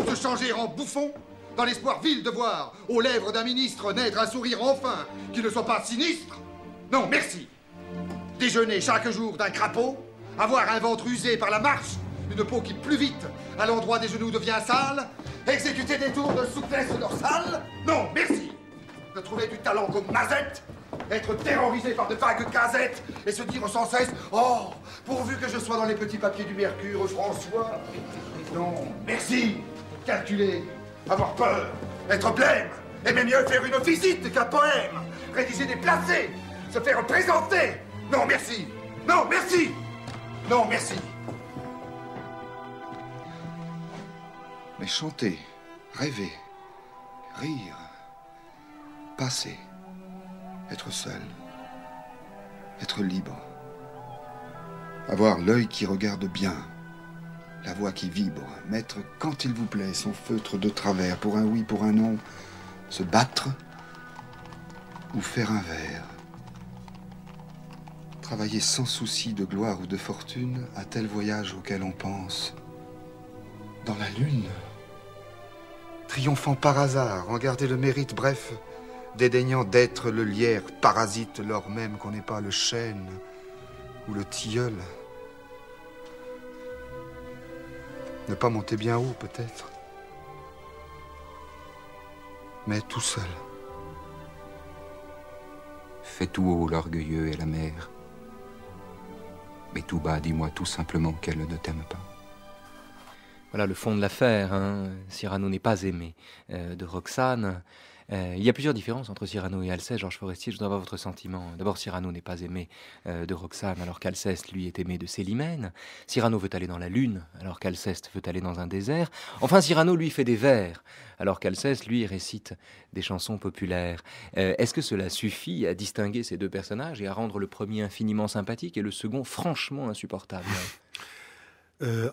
se changer en bouffon dans l'espoir vil de voir aux lèvres d'un ministre naître un sourire enfin qui ne soit pas sinistre? Non, merci. Déjeuner chaque jour d'un crapaud, avoir un ventre usé par la marche, une peau qui plus vite à l'endroit des genoux devient sale, exécuter des tours de souplesse dorsale? Non, merci. De trouver du talent comme Mazette, être terrorisé par de vagues casettes et se dire sans cesse « Oh, pourvu que je sois dans les petits papiers du Mercure, François !» Non, merci. Calculer, avoir peur, être blême, aimer mieux faire une visite qu'un poème, rédiger des placés, se faire présenter. Non, merci. Non, merci. Non, merci. Mais chanter, rêver, rire, passer, être seul, être libre, avoir l'œil qui regarde bien, la voix qui vibre, mettre, quand il vous plaît, son feutre de travers, pour un oui, pour un non, se battre ou faire un vers. Travailler sans souci de gloire ou de fortune à tel voyage auquel on pense. Dans la lune, triomphant par hasard, en garder le mérite, bref, dédaignant d'être le lierre parasite lors même qu'on n'est pas le chêne ou le tilleul. Ne pas monter bien haut, peut-être. Mais tout seul. Fais tout haut l'orgueilleux et la mère. Mais tout bas, dis-moi tout simplement qu'elle ne t'aime pas. Voilà le fond de l'affaire, hein. Cyrano n'est pas aimé de Roxane. Il y a plusieurs différences entre Cyrano et Alceste. Georges Forestier, je voudrais avoir votre sentiment. D'abord, Cyrano n'est pas aimé de Roxane, alors qu'Alceste, lui, est aimé de Célimène. Cyrano veut aller dans la lune, alors qu'Alceste veut aller dans un désert. Enfin, Cyrano, lui, fait des vers, alors qu'Alceste, lui, récite des chansons populaires. Est-ce que cela suffit à distinguer ces deux personnages et à rendre le premier infiniment sympathique et le second franchement insupportable?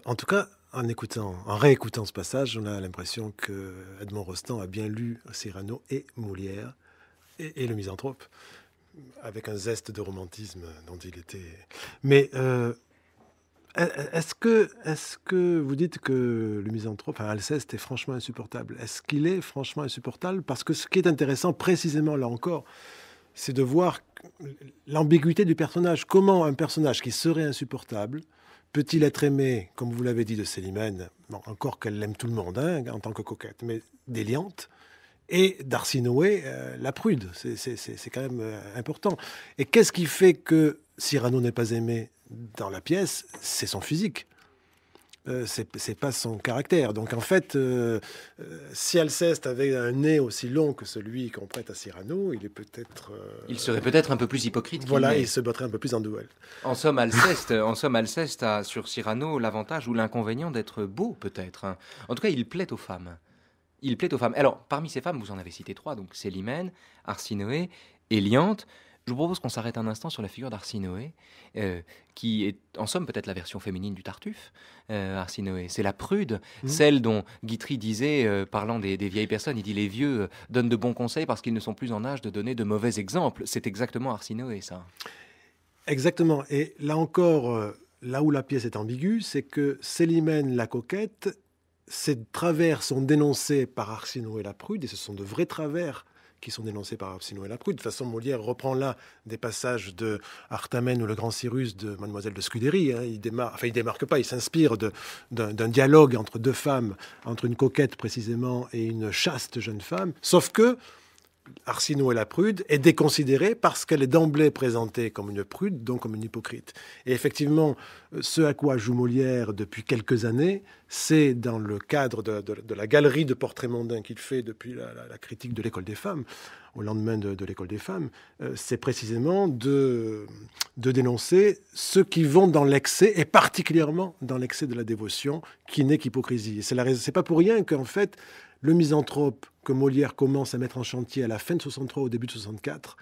En tout cas, en réécoutant ce passage, on a l'impression que Edmond Rostand a bien lu Cyrano et Molière et le Misanthrope, avec un zeste de romantisme dont il était. Mais est-ce que vous dites que le Misanthrope, Alceste, est franchement insupportable? Est-ce qu'il est franchement insupportable? Parce que ce qui est intéressant, précisément là encore, c'est de voir l'ambiguïté du personnage. Comment un personnage qui serait insupportable peut-il être aimé, comme vous l'avez dit de Célimène, bon, encore qu'elle aime tout le monde en tant que coquette, mais d'Éliante, et d'Arsinoé, la prude. C'est quand même important. Et qu'est-ce qui fait que Cyrano n'est pas aimé dans la pièce? C'est son physique. C'est pas son caractère. Donc en fait, si Alceste avait un nez aussi long que celui qu'on prête à Cyrano, il est peut-être... il serait peut-être un peu plus hypocrite. Voilà, il se battrait un peu plus en duel. En somme, Alceste a sur Cyrano l'avantage ou l'inconvénient d'être beau, peut-être. Hein. En tout cas, il plaît aux femmes. Il plaît aux femmes. Alors, parmi ces femmes, vous en avez cité 3, donc Célimène, Arsinoé, Éliante. Je vous propose qu'on s'arrête un instant sur la figure d'Arsinoé, qui est en somme peut-être la version féminine du Tartuffe. Arsinoé, c'est la prude, celle dont Guitry disait, parlant des vieilles personnes, il dit les vieux donnent de bons conseils parce qu'ils ne sont plus en âge de donner de mauvais exemples. C'est exactement Arsinoé, ça. Exactement. Et là encore, là où la pièce est ambiguë, c'est que Célimène la coquette, ces travers sont dénoncés par Arsinoé la prude, et ce sont de vrais travers qui sont dénoncés par Arsinoé la prude. De toute façon, Molière reprend là des passages de Artamène ou le Grand Cyrus de Mademoiselle de Scudéry. Hein. Il démarque pas, il s'inspire d'un dialogue entre deux femmes, entre une coquette précisément et une chaste jeune femme. Sauf que Arsinoé la prude est déconsidérée parce qu'elle est d'emblée présentée comme une prude, donc comme une hypocrite. Et effectivement, ce à quoi joue Molière depuis quelques années, c'est dans le cadre de la galerie de portraits mondains qu'il fait depuis la critique de l'École des femmes, au lendemain de l'École des femmes, c'est précisément de dénoncer ceux qui vont dans l'excès, et particulièrement dans l'excès de la dévotion, qui n'est qu'hypocrisie. Et c'est pas pour rien qu'en fait, le misanthrope que Molière commence à mettre en chantier à la fin de 63, au début de 64,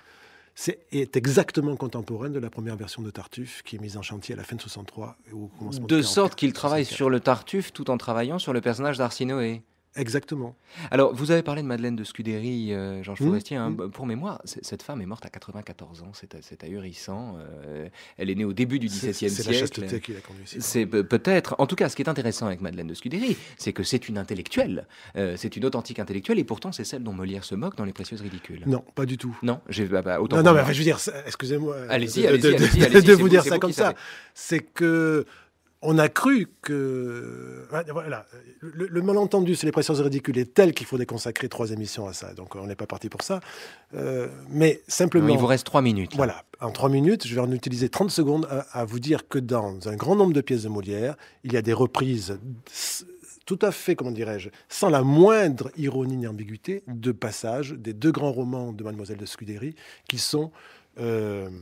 est exactement contemporain de la première version de Tartuffe, qui est mise en chantier à la fin de 63. Au commencement de 44, sorte qu'il travaille 64. sur le Tartuffe tout en travaillant sur le personnage d'Arsinoé. Exactement. Alors, vous avez parlé de Madeleine de Scudéry, Georges Forestier. Hein. Pour mémoire, cette femme est morte à 94 ans. C'est ahurissant. Elle est née au début du XVIIe siècle. C'est la chasteté qui l'a conduit. C'est peut-être. En tout cas, ce qui est intéressant avec Madeleine de Scudéry, c'est que c'est une intellectuelle. C'est une authentique intellectuelle, et pourtant, c'est celle dont Molière se moque dans Les Précieuses Ridicules. Non, pas du tout. Non, autant. Non, mais enfin, je veux dire, excusez-moi allez-y, de vous dire ça comme ça. C'est que on a cru que... Voilà, le malentendu sur Les Précieuses Ridicules est tel qu'il faut consacrer 3 émissions à ça. Donc on n'est pas parti pour ça. Mais simplement... Non, il vous reste 3 minutes. Là. Voilà. En 3 minutes, je vais en utiliser 30 secondes à vous dire que dans un grand nombre de pièces de Molière, il y a des reprises tout à fait, comment dirais-je, sans la moindre ironie ni ambiguïté, de passages des 2 grands romans de Mademoiselle de Scudéry qui sont...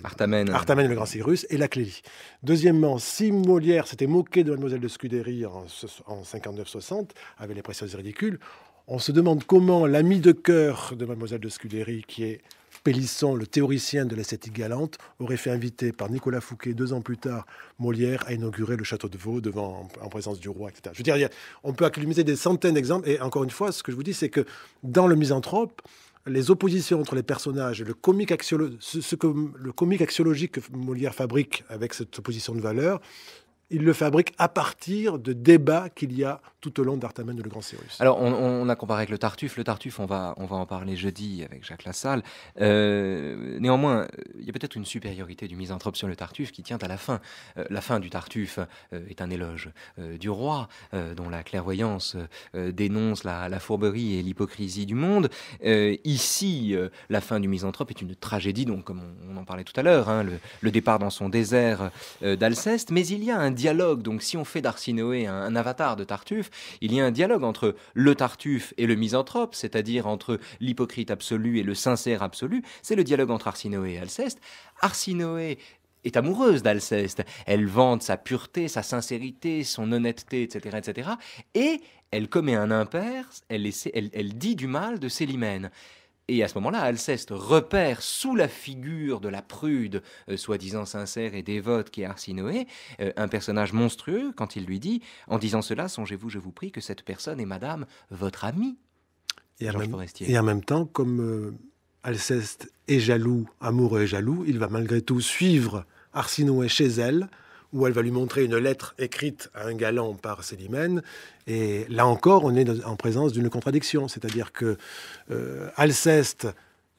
Artamène et le Grand Cyrus et la Clélie. Deuxièmement, si Molière s'était moqué de Mademoiselle de Scudéry en 59-60 avec Les Précieuses Ridicules, on se demande comment l'ami de cœur de Mademoiselle de Scudéry, qui est Pélisson, le théoricien de l'esthétique galante, aurait fait inviter par Nicolas Fouquet 2 ans plus tard Molière à inaugurer le château de Vaux en présence du roi, etc. Je veux dire, on peut accumuler des centaines d'exemples, et encore une fois, ce que je vous dis, c'est que dans le Misanthrope, les oppositions entre les personnages et le comique axiologique que Molière fabrique avec cette opposition de valeurs, il le fabrique à partir de débats qu'il y a tout au long d'Artamène et le Grand Cyrus. Alors, on a comparé avec le Tartuffe. Le Tartuffe, on va en parler jeudi avec Jacques Lassalle. Néanmoins, il y a peut-être une supériorité du misanthrope sur le Tartuffe qui tient à la fin. La fin du Tartuffe est un éloge du roi, dont la clairvoyance dénonce la fourberie et l'hypocrisie du monde. Ici, la fin du misanthrope est une tragédie, donc comme on en parlait tout à l'heure, hein, le départ dans son désert d'Alceste. Mais il y a un dialogue, donc si on fait d'Arsinoé un avatar de Tartuffe, il y a un dialogue entre le Tartuffe et le misanthrope, c'est-à-dire entre l'hypocrite absolu et le sincère absolu. C'est le dialogue entre Arsinoé et Alceste. Arsinoé est amoureuse d'Alceste. Elle vante sa pureté, sa sincérité, son honnêteté, etc., etc. Et elle commet un impair, elle dit du mal de Célimène. Et à ce moment-là, Alceste repère sous la figure de la prude, soi-disant sincère et dévote qui est Arsinoé, un personnage monstrueux quand il lui dit « En disant cela, songez-vous, je vous prie, que cette personne est madame, votre amie. » Et en même temps, comme Alceste est jaloux, amoureux et jaloux, il va malgré tout suivre Arsinoé chez elle, où elle va lui montrer une lettre écrite à un galant par Célimène. Et là encore, on est en présence d'une contradiction. C'est-à-dire que Alceste,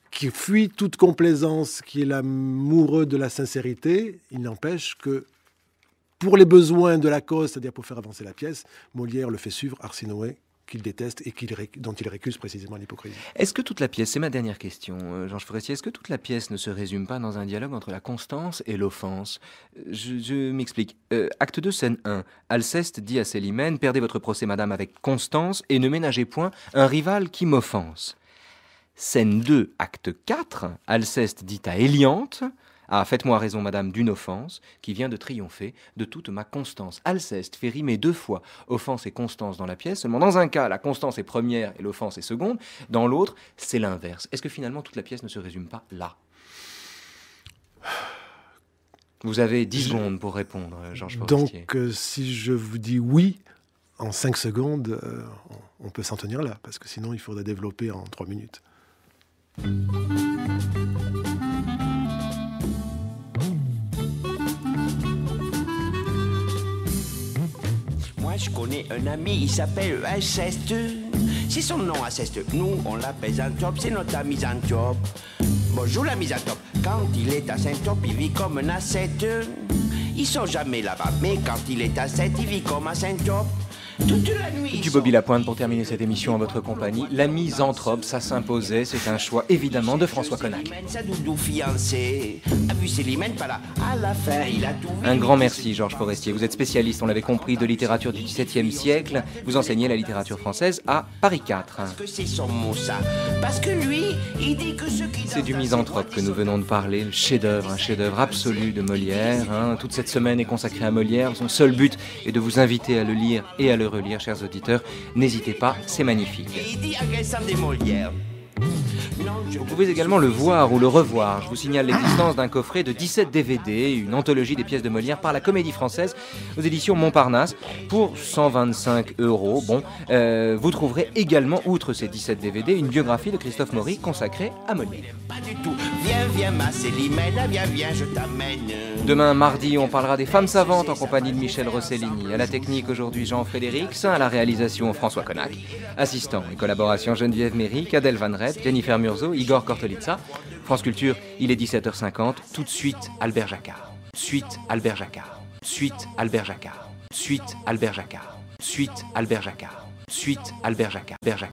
qui fuit toute complaisance, qui est l'amoureux de la sincérité, il n'empêche que, pour les besoins de la cause, c'est-à-dire pour faire avancer la pièce, Molière le fait suivre Arsinoé, qu'il déteste et dont il récuse précisément l'hypocrisie. Est-ce que toute la pièce, c'est ma dernière question, Georges Forestier, est-ce que toute la pièce ne se résume pas dans un dialogue entre la constance et l'offense ? Je m'explique. Acte 2, scène 1. Alceste dit à Célimène « Perdez votre procès, madame, avec constance et ne ménagez point un rival qui m'offense. » Scène 2, acte 4. Alceste dit à Héliante « Ah, faites-moi raison, madame, d'une offense qui vient de triompher de toute ma constance. » Alceste fait rimer 2 fois offense et constance dans la pièce. Seulement dans un cas, la constance est première et l'offense est seconde. Dans l'autre, c'est l'inverse. Est-ce que finalement toute la pièce ne se résume pas là ? Vous avez 10 secondes pour répondre, Georges Forestier. Donc, si je vous dis oui, en 5 secondes, on peut s'en tenir là, parce que sinon, il faudrait développer en 3 minutes. Moi, je connais un ami, il s'appelle Alceste. C'est son nom, Alceste. Nous, on l'appelle Xanthope, c'est notre ami Xanthope. Bonjour l'ami Xanthope. Quand il est à Saint-Top, il vit comme un ascète. Ils sont jamais là-bas, mais quand il est ascète, il vit comme à Saint-Top. Toute la nuit. Du Bobby Lapointe pour terminer cette émission en votre compagnie. L'ami Xanthope, ça s'imposait, c'est un choix évidemment de François Connac. Sa doudou fiancée a vu Célimène, pas là. À la fin, il a tout vu. Un grand merci, Georges Forestier. Vous êtes spécialiste, on l'avait compris, de littérature du XVIIe siècle. Vous enseignez la littérature française à Paris 4. Parce que c'est son mot, ça. Parce que lui, il dit que ceux qui... C'est du Misanthrope que nous venons de parler, le chef-d'œuvre, un chef-d'œuvre absolu de Molière. Toute cette semaine est consacrée à Molière. Son seul but est de vous inviter à le lire et à le relire, chers auditeurs. N'hésitez pas, c'est magnifique. Il dit agressant des Molières. Vous pouvez également le voir ou le revoir. Je vous signale l'existence d'un coffret de 17 DVD, une anthologie des pièces de Molière par la Comédie Française aux éditions Montparnasse pour 125 €. Bon, vous trouverez également, outre ces 17 DVD, une biographie de Christophe Maury consacrée à Molière. Pas du tout. Viens, ma Célimène, viens, je t'amène. Demain, mardi, on parlera des femmes savantes en compagnie de Michel Rossellini. À la technique, aujourd'hui, Jean-Frédéric, à la réalisation, François Connac. Assistant et collaboration, Geneviève Méric, Adèle Van Rett, Jennifer Murzo, Igor Kortolitsa. France Culture, il est 17h50. Tout de suite, Albert Jacquard. Suite, Albert Jacquard. Suite, Albert Jacquard. Suite, Albert Jacquard. Suite, Albert Jacquard. Suite, Albert Jacquard.